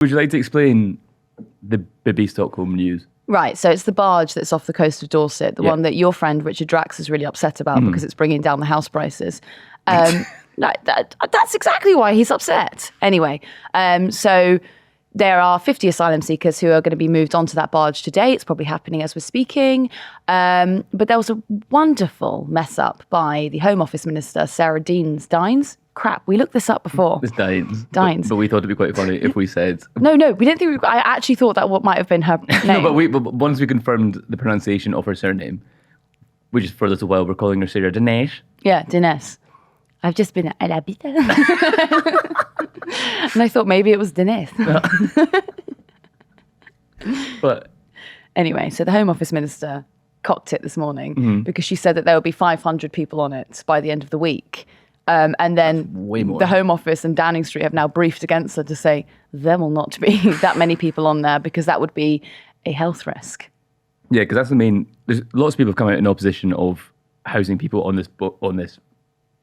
Would you like to explain the Bibby Stockholm news? Right, so it's the barge that's off the coast of Dorset, the one that your friend Richard Drax is really upset about because it's bringing down the house prices. That's exactly why he's upset. Anyway, so there are 50 asylum seekers who are going to be moved onto that barge today. It's probably happening as we're speaking. But there was a wonderful mess up by the Home Office Minister, Sarah Dines. Crap, we looked this up before. It's Dines. Dines. But we thought it'd be quite funny if we said... No, we didn't think... I actually thought that what might have been her name. No, but once we confirmed the pronunciation of her surname, we just for a little while were calling her Sarah Dinesh. Yeah, Dinesh. I've just been at Abita. And I thought maybe it was Dinesh. But anyway, so the Home Office Minister cocked it this morning because she said that there will be 500 people on it by the end of the week. And then way more. The Home Office and Downing Street have now briefed against her to say there will not be that many people on there because that would be a health risk. yeah, because that's the main... There's lots of people have come out in opposition of housing people on this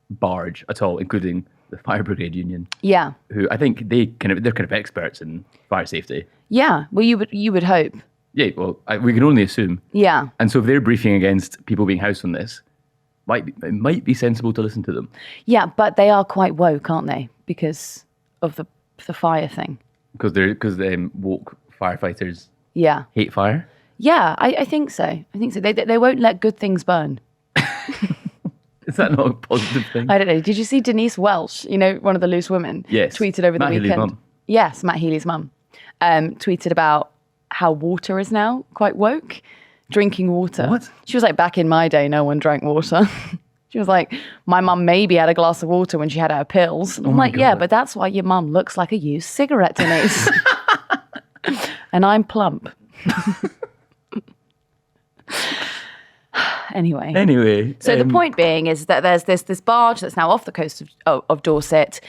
barge at all, including the Fire Brigade Union. Yeah. Who I think they're kind of experts in fire safety. Yeah. Well, you would hope. Yeah, well, we can only assume. Yeah. And so if they're briefing against people being housed on this, it might be sensible to listen to them. Yeah, but they are quite woke, aren't they? Because of the fire thing. Because woke firefighters hate fire. Yeah, I think so. They won't let good things burn. Is that not a positive thing? I don't know. Did you see Denise Welch, one of the loose women? Yes. Tweeted over the Matt weekend. Healy's mum. Yes, Matt Healy's mum. Tweeted about how water is now quite woke. Drinking water. What? She was like, back in my day, no one drank water. She was like, my mum maybe had a glass of water when she had her pills. And I'm like, yeah, but that's why your mum looks like a used cigarette, Denise. And I'm plump. Anyway. So the point being is that there's this barge that's now off the coast of Dorset.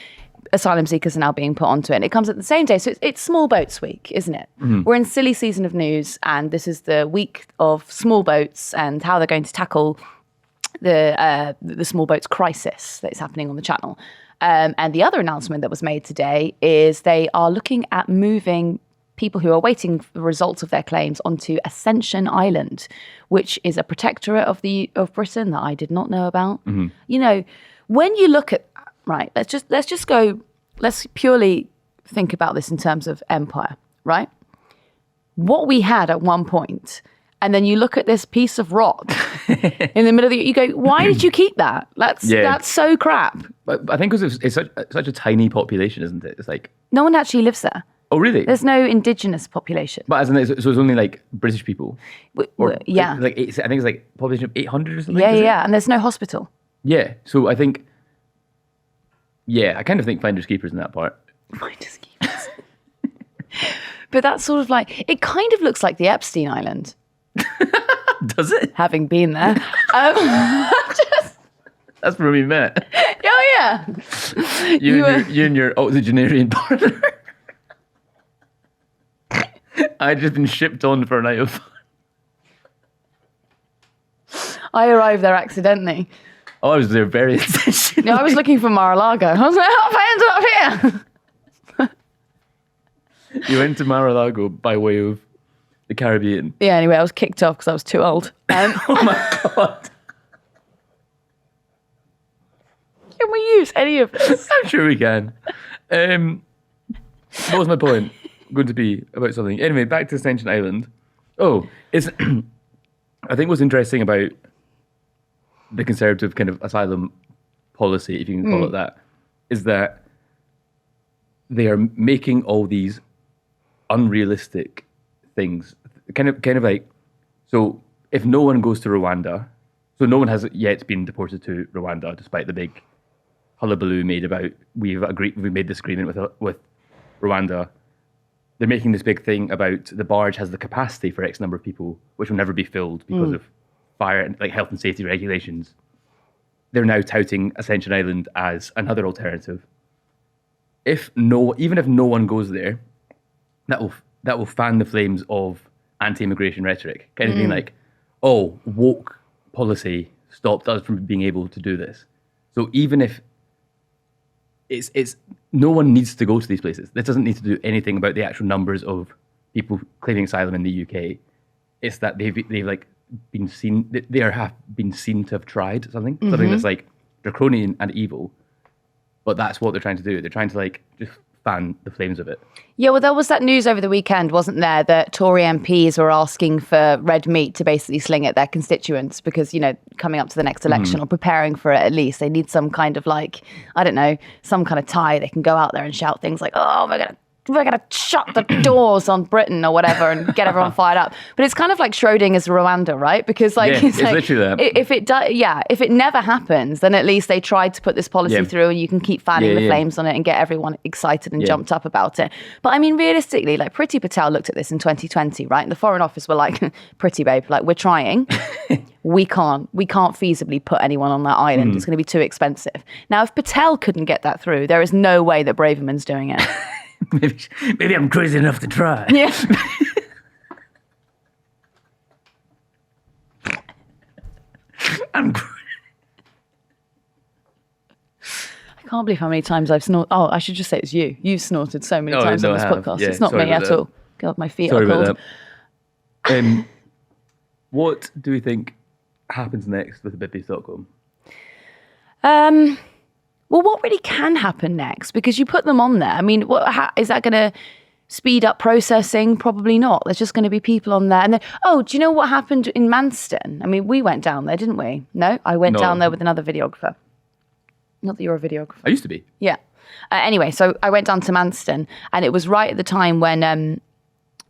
Asylum seekers are now being put onto it. And it comes at the same day. So it's Small Boats Week, isn't it? Mm-hmm. We're in silly season of news, and this is the week of small boats and how they're going to tackle the small boats crisis that's happening on the channel. And the other announcement that was made today is they are looking at moving people who are waiting for the results of their claims onto Ascension Island, which is a protectorate of Britain that I did not know about. Mm-hmm. When you look at right, let's purely think about this in terms of empire, right? What we had at one point, and then you look at this piece of rock in the middle of you go, why did you keep that? That's so crap. But I think because it's such a tiny population, isn't it? It's like... No one actually lives there. Oh, really? There's no indigenous population. But so it's only like British people? Yeah. I think it's like population of 800 or something? Yeah. And there's no hospital. Yeah. So I think... Yeah, I kind of think finders keepers in that part. Finders keepers. But that's sort of like... It kind of looks like the Epstein Island. Does it? Having been there. That's where we met. Oh, yeah. You and your octogenarian partner. I'd just been shipped on for a night of fun. I arrived there accidentally. Oh, I was there very intentionally. No, I was looking for Mar-a-Lago. I was like, how have I ended up here? You went to Mar-a-Lago by way of the Caribbean. Yeah, anyway, I was kicked off because I was too old. Oh my God. Can we use any of this? I'm sure we can. What was my point going to be about something? Anyway, back to Ascension Island. Oh, it's... I think what's interesting about the Conservative kind of asylum policy, if you can call it that, is that they are making all these unrealistic things. Kind of like, so if no one goes to Rwanda, so no one has yet been deported to Rwanda, despite the big hullabaloo made about we've made this agreement with Rwanda. They're making this big thing about the barge has the capacity for X number of people, which will never be filled because of fire and like health and safety regulations. They're now touting Ascension Island as another alternative. Even if no one goes there, that will fan the flames of anti-immigration rhetoric, kind of being like, "Oh, woke policy stopped us from being able to do this." So even if it's no one needs to go to these places. This doesn't need to do anything about the actual numbers of people claiming asylum in the UK. It's that they've like been seen, have been seen to have tried something that's like draconian and evil. But that's what they're trying to do. They're trying to like just fan the flames of it. Yeah, well, there was that news over the weekend, wasn't there, that Tory MPs were asking for red meat to basically sling at their constituents because, you know, coming up to the next election or preparing for it at least, they need some kind of like, I don't know, some kind of tie. They can go out there and shout things like, oh, we're going to shut the doors on Britain or whatever and get everyone fired up. But it's kind of like Schrodinger's Rwanda, right? Because like, it's like, literally that. If it does, if it never happens, then at least they tried to put this policy through and you can keep fanning the flames on it and get everyone excited and jumped up about it. But I mean, realistically, like Priti Patel looked at this in 2020, right? And the Foreign Office were like, pretty babe, like we're trying. We can't feasibly put anyone on that island. It's going to be too expensive. Now, if Patel couldn't get that through, there is no way that Braverman's doing it. Maybe I'm crazy enough to try. Yeah. I can't believe how many times I've snorted. Oh, I should just say it's you. You've snorted so many times on this podcast. Yeah, it's not me at all. God, my feet are cold. What do we think happens next with Bibby Stockholm? Well, what really can happen next? Because you put them on there. I mean, is that going to speed up processing? Probably not. There's just going to be people on there. And then, do you know what happened in Manston? I mean, we went down there, didn't we? No, I went down there with another videographer. Not that you're a videographer. I used to be. Yeah. Anyway, so I went down to Manston, and it was right at the time when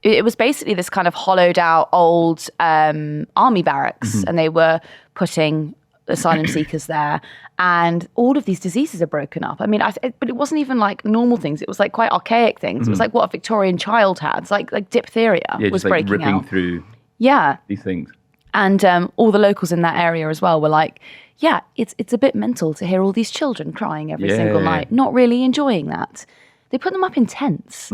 it was basically this kind of hollowed out old army barracks, and they were putting asylum seekers there, and all of these diseases are broken up. I mean, but it wasn't even like normal things. It was like quite archaic things. It was like what a Victorian child had. It's like diphtheria was just like breaking ripping out. Through these things. And all the locals in that area as well were like, yeah, it's a bit mental to hear all these children crying every single night, not really enjoying that. They put them up in tents.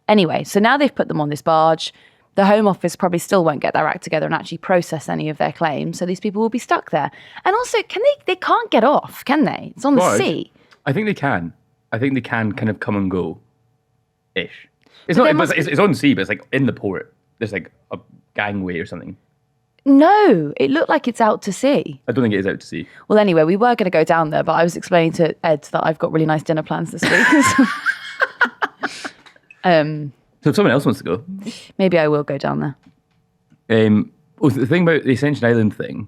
Anyway, so now they've put them on this barge. The Home Office probably still won't get their act together and actually process any of their claims. So these people will be stuck there. And also, they can't get off, can they? It's on the sea. I think they can. I think they can kind of come and go-ish. It's on the sea, but it's like in the port. There's like a gangway or something. No, it looked like it's out to sea. I don't think it is out to sea. Well, anyway, we were going to go down there, but I was explaining to Ed that I've got really nice dinner plans this week. So if someone else wants to go, maybe I will go down there. The thing about the Ascension Island thing,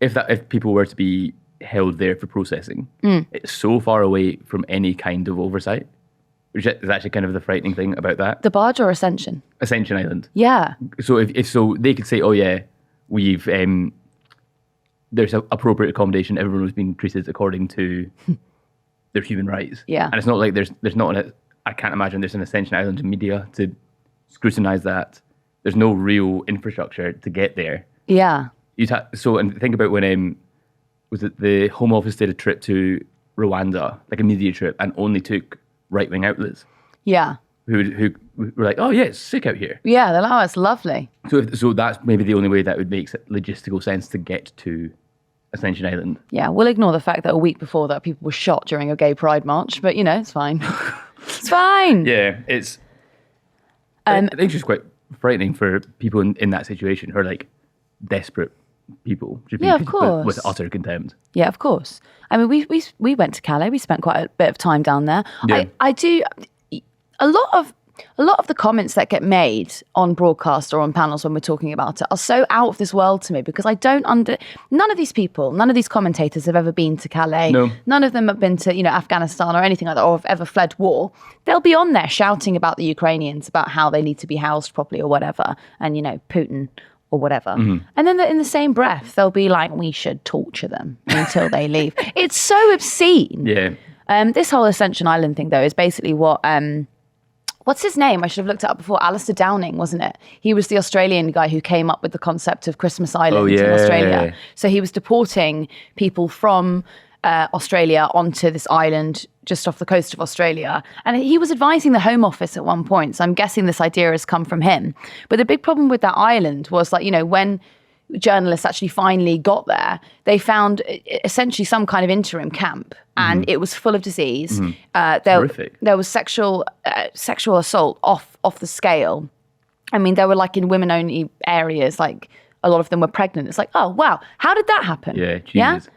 if people were to be held there for processing, it's so far away from any kind of oversight, which is actually kind of the frightening thing about that. The barge or Ascension? Ascension Island. Yeah. So if so, they could say, oh yeah, we've there's appropriate accommodation. Everyone was being treated according to their human rights. Yeah. And it's not like there's not I can't imagine there's an Ascension Island media to scrutinise that. There's no real infrastructure to get there. Yeah. And think about when was it the Home Office did a trip to Rwanda, like a media trip, and only took right-wing outlets. Yeah. Who were like, oh yeah, it's sick out here. Yeah, they're like, oh, it's lovely. So that's maybe the only way that would make logistical sense to get to Ascension Island. Yeah, we'll ignore the fact that a week before that people were shot during a gay pride march, but it's fine. It's fine. Yeah, it's. I think it's just quite frightening for people in that situation who are like desperate people. Yeah, of course. With utter contempt. Yeah, of course. I mean, we went to Calais. We spent quite a bit of time down there. Yeah. I do. A lot of the comments that get made on broadcast or on panels when we're talking about it are so out of this world to me because I don't none of these people, none of these commentators have ever been to Calais. No. None of them have been to, Afghanistan or anything like that, or have ever fled war. They'll be on there shouting about the Ukrainians, about how they need to be housed properly or whatever, and, Putin or whatever. Mm-hmm. And then in the same breath, they'll be like, we should torture them until they leave. It's so obscene. Yeah. This whole Ascension Island thing, though, is basically what... what's his name? I should have looked it up before. Alistair Downing, wasn't it? He was the Australian guy who came up with the concept of Christmas Island in Australia. So he was deporting people from Australia onto this island just off the coast of Australia. And he was advising the Home Office at one point. So I'm guessing this idea has come from him. But the big problem with that island was when journalists actually finally got there, they found essentially some kind of interim camp, and it was full of disease. There was sexual assault off the scale. I mean, they were like in women-only areas, like a lot of them were pregnant. It's like, oh, wow, how did that happen? Yeah, Jesus.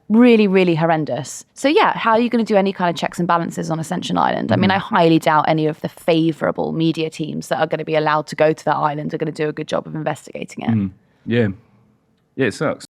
Really, really horrendous. So yeah, how are you going to do any kind of checks and balances on Ascension Island? I mean, I highly doubt any of the favourable media teams that are going to be allowed to go to that island are going to do a good job of investigating it. Yeah. Yeah, it sucks.